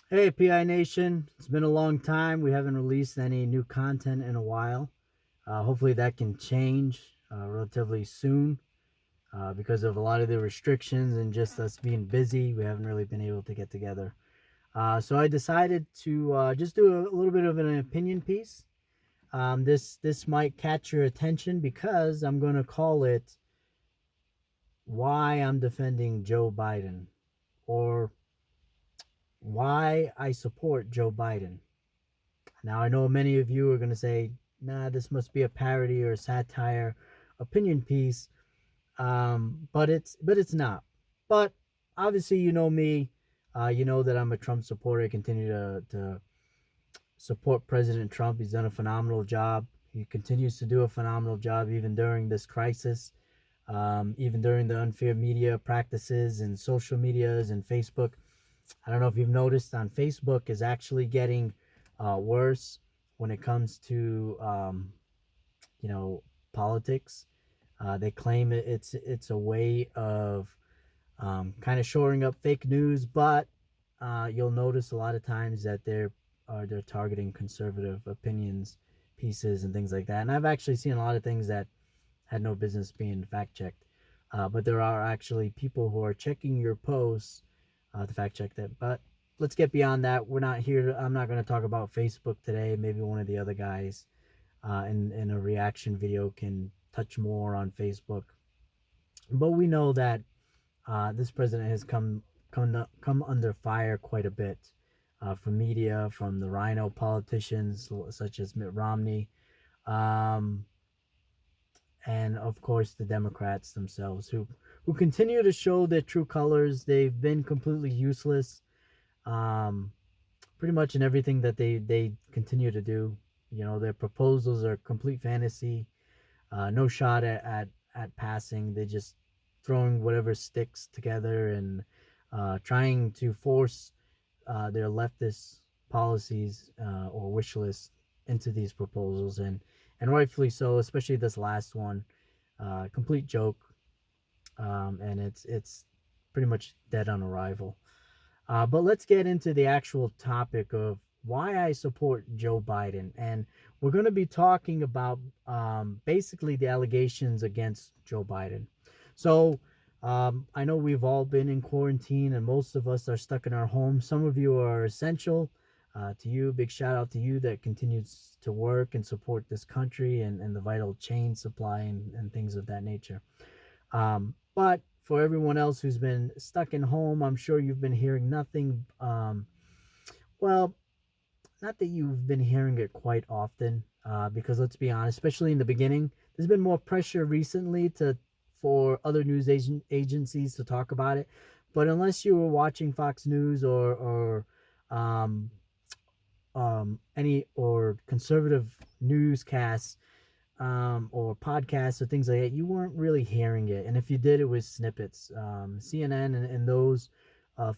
Hey, PI Nation. It's been a long time. We haven't released any new content in a while. Hopefully, that can change relatively soon because of a lot of the restrictions and just us being busy. We haven't really been able to get together. So I decided to just do a little bit of an opinion piece. This might catch your attention because I'm going to call it "Why I'm Defending Joe Biden" or "Why I Support Joe Biden." Now, I know many of you are going to say, nah, this must be a parody or a satire opinion piece, but it's not. But obviously, you know me. You know that I'm a Trump supporter. I continue to support President Trump. He's done a phenomenal job. He continues to do a phenomenal job even during this crisis, even during the unfair media practices and social medias and Facebook. I don't know if you've noticed on Facebook is actually getting worse when it comes to you know politics. They claim it's a way of kind of shoring up fake news, but you'll notice a lot of times that they're targeting conservative opinions, pieces, and things like that. And I've actually seen a lot of things that had no business being fact checked. But there are actually people who are checking your posts to fact check that. But let's get beyond that. We're not here. I'm not going to talk about Facebook today. Maybe one of the other guys in a reaction video can touch more on Facebook. But we know that this president has come under fire quite a bit from media, from the Rhino politicians such as Mitt Romney. Um, and of course the Democrats themselves, who continue to show their true colors. They've been completely useless, um, pretty much in everything that they continue to do. You know, their proposals are complete fantasy. No shot at passing. They just throwing whatever sticks together and trying to force their leftist policies or wish list into these proposals, and rightfully so, especially this last one. Complete joke, and it's pretty much dead on arrival. But let's get into the actual topic of why I support Joe Biden. And we're going to be talking about basically the allegations against Joe Biden. So I know we've all been in quarantine and most of us are stuck in our homes. Some of you are essential. To you, big shout out to you that continues to work and support this country and the vital chain supply and things of that nature. But for everyone else who's been stuck in home, I'm sure you've been hearing nothing. Well, not that you've been hearing it quite often, because let's be honest, especially in the beginning, there's been more pressure recently to for other agencies to talk about it. But unless you were watching Fox News or um, any or conservative newscasts or podcasts or things like that, you weren't really hearing it. And if you did, it was snippets. CNN and those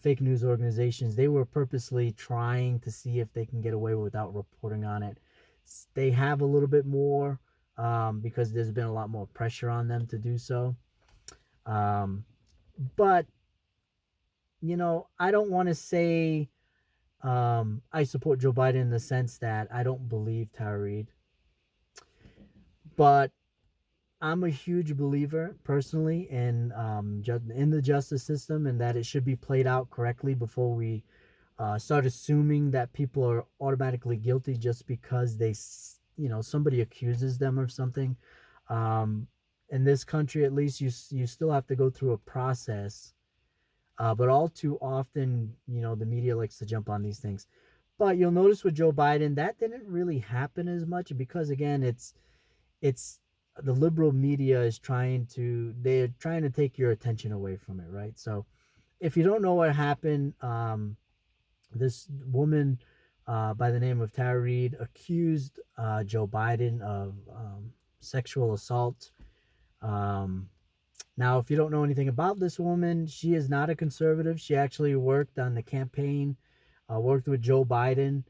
fake news organizations, they were purposely trying to see if they can get away without reporting on it. They have a little bit more because there's been a lot more pressure on them to do so. Um, but, I don't want to say I support Joe Biden in the sense that I don't believe Tara Reid, but I'm a huge believer personally in the justice system and that it should be played out correctly before we start assuming that people are automatically guilty just because somebody accuses them of something. Um, in this country, at least, you still have to go through a process. But all too often, the media likes to jump on these things. But you'll notice with Joe Biden that didn't really happen as much because again, it's the liberal media is they're trying to take your attention away from it, right? So if you don't know what happened, this woman by the name of Tara Reid accused Joe Biden of sexual assault. um, Now, if you don't know anything about this woman, she is not a conservative. She actually worked on the campaign, worked with Joe Biden,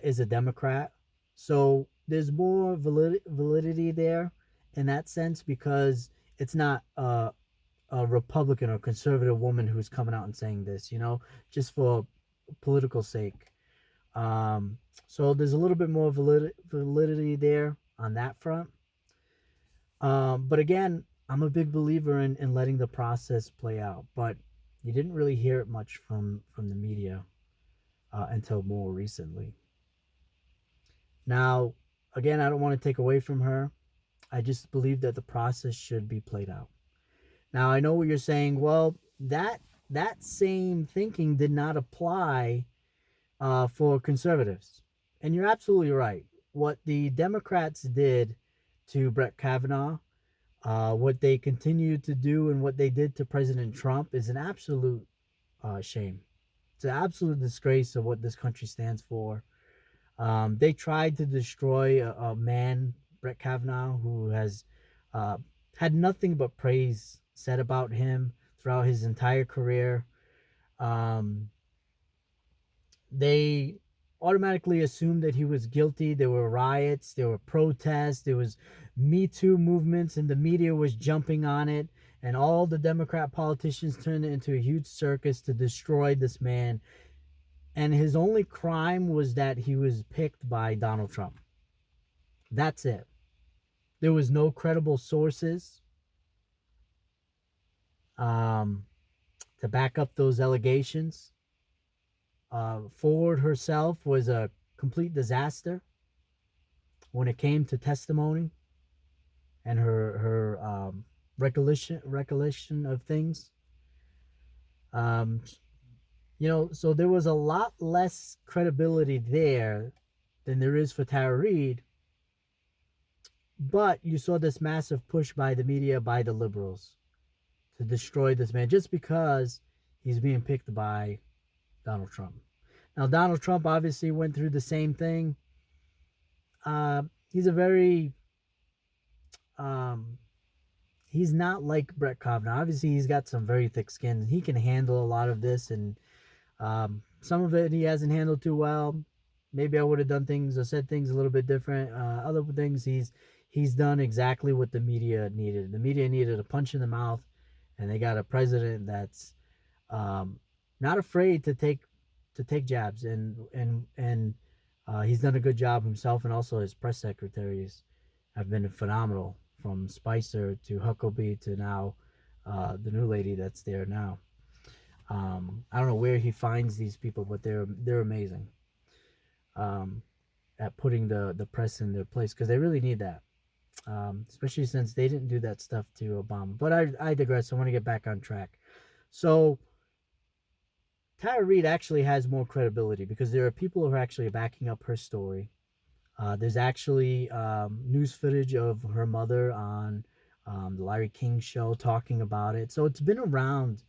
is a Democrat. So there's more validity there in that sense because it's not a Republican or conservative woman who's coming out and saying this, just for political sake. Um, so there's a little bit more validity there on that front. But again, I'm a big believer in letting the process play out. But you didn't really hear it much from the media until more recently. Now, again, I don't want to take away from her. I just believe that the process should be played out. Now, I know what you're saying. Well, that same thinking did not apply for conservatives, and you're absolutely right. What the Democrats did to Brett Kavanaugh, what they continue to do, and what they did to President Trump is an absolute shame. It's an absolute disgrace of what this country stands for. They tried to destroy a man, Brett Kavanaugh, who has uh, had nothing but praise said about him throughout his entire career. Um, they automatically assumed that he was guilty. There were riots, there were protests, there was Me Too movements, and the media was jumping on it. And all the Democrat politicians turned it into a huge circus to destroy this man. And his only crime was that he was picked by Donald Trump. That's it. There was no credible sources um, to back up those allegations. Ford herself was a complete disaster when it came to testimony and her recollection of things. Um, so there was a lot less credibility there than there is for Tara Reade. But you saw this massive push by the media, by the liberals, to destroy this man just because he's being picked by Donald Trump. Now, Donald Trump obviously went through the same thing. He's a very, um, he's not like Brett Kavanaugh. Obviously, he's got some very thick skin. He can handle a lot of this, and some of it he hasn't handled too well. Maybe I would have done things or said things a little bit different. Other things he's done exactly what the media needed. The media needed a punch in the mouth, and they got a president that's um, not afraid to take jabs, and he's done a good job himself, and also his press secretaries have been phenomenal, from Spicer to Huckabee to now the new lady that's there now. I don't know where he finds these people, but they're amazing um, at putting the press in their place, because they really need that, especially since they didn't do that stuff to Obama. But I digress. I want to get back on track. So Tara Reade actually has more credibility because there are people who are actually backing up her story. There's actually news footage of her mother on the Larry King show talking about it. So it's been around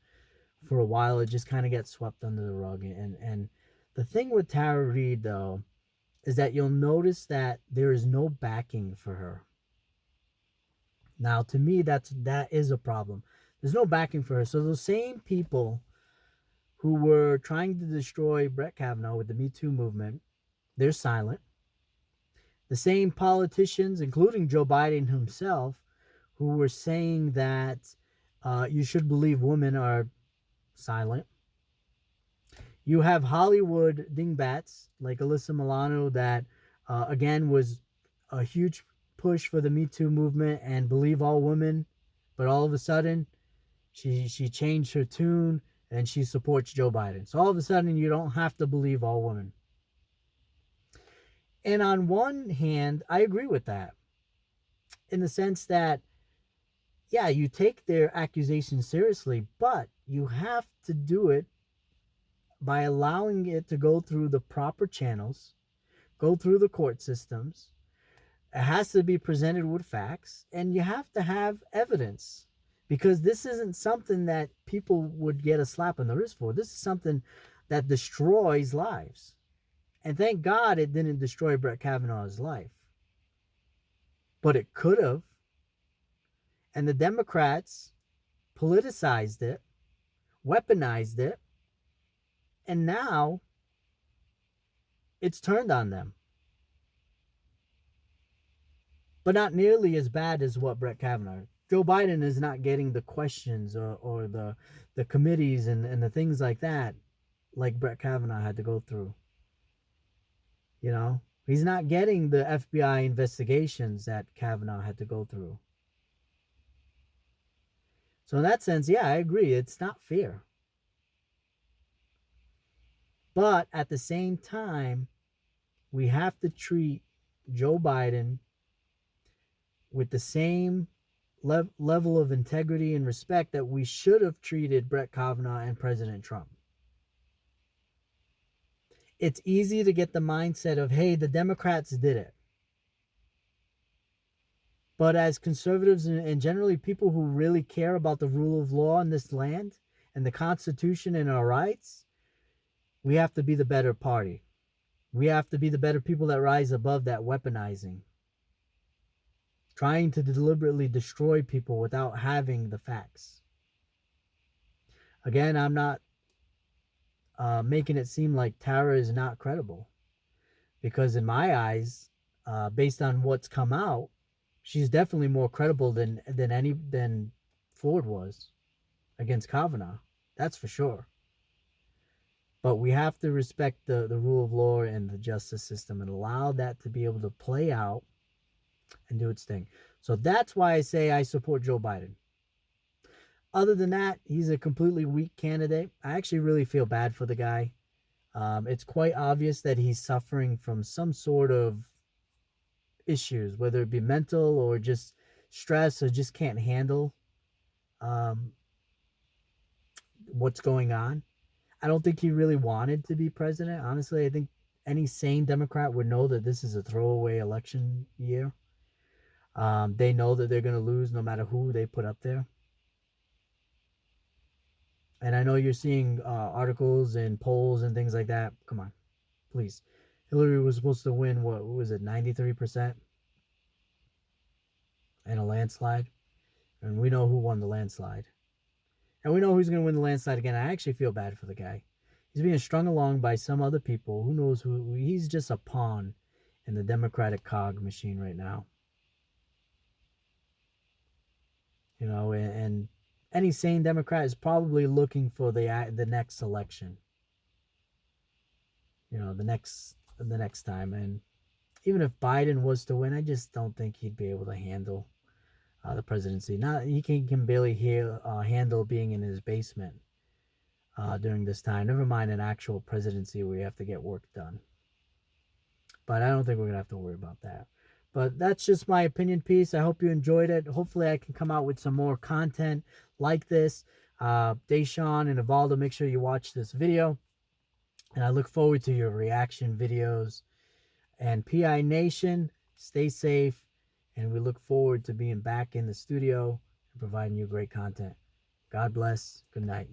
for a while. It just kind of gets swept under the rug. And the thing with Tara Reade, though, is that you'll notice that there is no backing for her. Now, to me, that is a problem. There's no backing for her. So those same people who were trying to destroy Brett Kavanaugh with the Me Too movement, they're silent. The same politicians, including Joe Biden himself, who were saying that you should believe women, are silent. You have Hollywood dingbats like Alyssa Milano that, again, was a huge push for the Me Too movement and believe all women, but all of a sudden she changed her tune and she supports Joe Biden. So all of a sudden you don't have to believe all women. And on one hand, I agree with that, in the sense that, yeah, you take their accusations seriously, but you have to do it by allowing it to go through the proper channels, go through the court systems. It has to be presented with facts, and you have to have evidence, because this isn't something that people would get a slap on the wrist for. This is something that destroys lives. And thank God it didn't destroy Brett Kavanaugh's life. But it could have. And the Democrats politicized it, weaponized it, and now it's turned on them. But not nearly as bad as what Brett Kavanaugh. Joe Biden is not getting the questions or the committees and the things like that like Brett Kavanaugh had to go through. You know, he's not getting the FBI investigations that Kavanaugh had to go through. So in that sense, yeah, I agree. It's not fair. But at the same time, we have to treat Joe Biden with the same level of integrity and respect that we should have treated Brett Kavanaugh and President Trump. It's easy to get the mindset of, hey, the Democrats did it. But as conservatives and generally people who really care about the rule of law in this land and the Constitution and our rights, we have to be the better party. We have to be the better people that rise above that weaponizing, trying to deliberately destroy people without having the facts. Again, I'm not making it seem like Tara is not credible, because in my eyes, based on what's come out, she's definitely more credible than Ford was against Kavanaugh. That's for sure. But we have to respect the rule of law and the justice system and allow that to be able to play out and do its thing. So that's why I say I support Joe Biden. Other than that, he's a completely weak candidate. I actually really feel bad for the guy. It's quite obvious that he's suffering from some sort of issues, whether it be mental or just stress, or just can't handle um, what's going on. I don't think he really wanted to be president. Honestly, I think any sane Democrat would know that this is a throwaway election year. They know that they're going to lose no matter who they put up there. And I know you're seeing articles and polls and things like that. Come on, please. Hillary was supposed to win, what was it, 93%? And a landslide. And we know who won the landslide. And we know who's going to win the landslide again. I actually feel bad for the guy. He's being strung along by some other people. Who knows who? He's just a pawn in the Democratic cog machine right now. You know, and any sane Democrat is probably looking for the next election. You know, the next time. And even if Biden was to win, I just don't think he'd be able to handle the presidency. Not he can barely handle being in his basement during this time. Never mind an actual presidency where you have to get work done. But I don't think we're gonna have to worry about that. But that's just my opinion piece. I hope you enjoyed it. Hopefully, I can come out with some more content like this. Deshaun and Evaldo, make sure you watch this video. And I look forward to your reaction videos. And PI Nation, stay safe. And we look forward to being back in the studio and providing you great content. God bless. Good night.